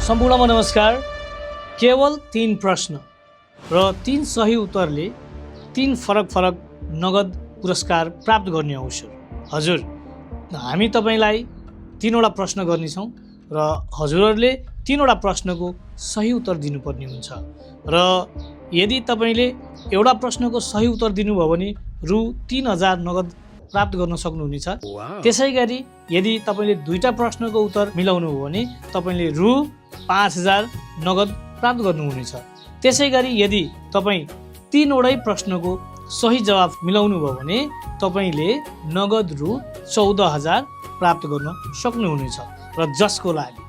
सम्पूर्णमा नमस्कार। केवल 3 प्रश्न र 3 सही उत्तरले 3 फरक नगद पुरस्कार प्राप्त गर्ने अवसर। हजुर, हामी तपाईलाई 3 वटा प्रश्न गर्नेछौँ र हजुरहरूले 3 वटा प्रश्नको सही उत्तर दिनुपर्ने हुन्छ र यदि तपाईले एउटा प्रश्नको सही उत्तर दिनुभयो भने रु 3000 नगद प्राप्त गर्न सक्नुहुनेछ। त्यसैगरी यदि तपाईले 2टा प्रश्नको उत्तर मिलाउनु भयो भने तपाईले रु 5000 नगद प्राप्त गर्नुहुनेछ। त्यसैगरी यदि तपाई 3 वटै प्रश्नको सही जवाफ मिलाउनु भयो भने तपाईले नगद रु 14000 प्राप्त गर्न सक्नुहुनेछ र जसको लागि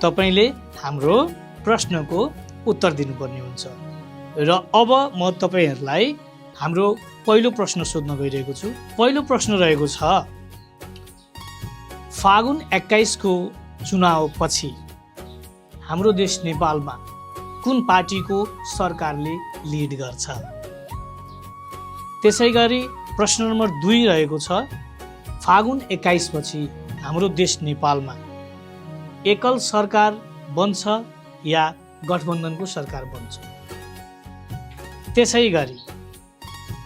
तपाईले हाम्रो प्रश्नको उत्तर दिनुपर्ने हुन्छ। र अब म तपाईहरुलाई हाम्रो पहिलो प्रश्न सोध्न गइरहेको छु। पहिलो प्रश्न रहेको छ, फागुन 21 को चुनाव पछि हाम्रो देश नेपालमा कुन पार्टीको सरकारले लिड गर्छ? त्यसैगरी प्रश्न नम्बर 2 रहेको छ, फागुन 21 पछि हाम्रो देश नेपालमा एकल सरकार बन्छ या गठबन्धनको सरकार बन्छ? त्यसैगरी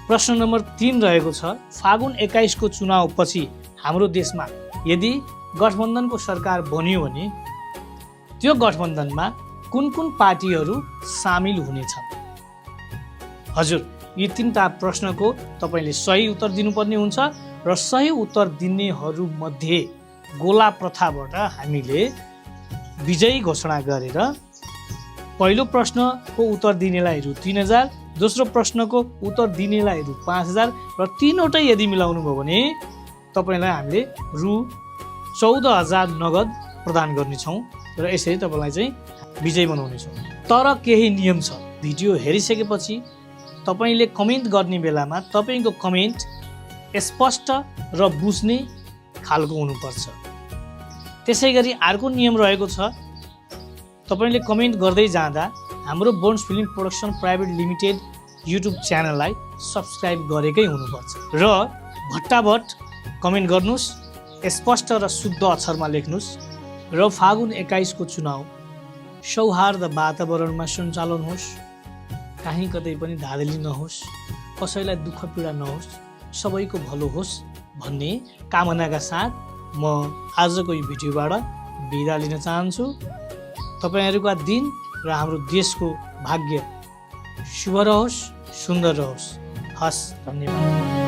प्रश्न नम्बर 3 रहेको छ, फागुन 21 को चुनाव पछि हाम्रो देशमा यदि गठबन्धनको सरकार बन्यो भने त्यो गठबन्धनमा कुन कुन पार्टीहरू सामेल हुनेछन्? हजुर, यी 3टा प्रश्नको तपाईले सही उत्तर दिनुपर्ने हुन्छ र सही उत्तर दिनेहरू मध्ये गोला प्रथाबाट हामीले विजयी घोषणा गरेर पहिलो प्रश्नको उत्तर दिनेलाई रु 3000, दोस्रो प्रश्नको उत्तर दिनेलाई रु 5000 र 3 वटै यदि मिलाउनु भयो भने तपाईलाई हामीले रु 14000 नगद प्रदान गर्नेछौँ र यसरी तपाईलाई चाहिँ विजयी बनाउनेछौँ। तर केही नियम छ। भिडियो हेरिसकेपछि तपाईले कमेन्ट गर्ने बेलामा तपाईको कमेन्ट स्पष्ट र बुझ्ने खालको हुनुपर्छ। त्यसैगरी अर्को नियम रहेको छ, तपाईले कमेन्ट गर्दै जाँदा हाम्रो bones film production private limited YouTube च्यानललाई सब्स्क्राइब गरेकै हुनुपर्छ र भट्टाभट कमेन्ट गर्नुस्, स्पष्ट र शुद्ध अक्षरमा लेख्नुस् र फागुन 21 को चुनाव सौहार्द वातावरणमा सञ्चालन होस्, कहीँ कतै पनि धाँधली नहोस्, कसैलाई दुःख पीडा नहोस्, सबैको भलो होस् भन्ने कामनाका साथ म आजको यो भिडियोबाट बिदा लिन चाहन्छु। तपाईहरुका दिन र हाम्रो देशको भाग्य शुभ रहोस्, सुन्दर रहोस्। हस्, धन्यवाद।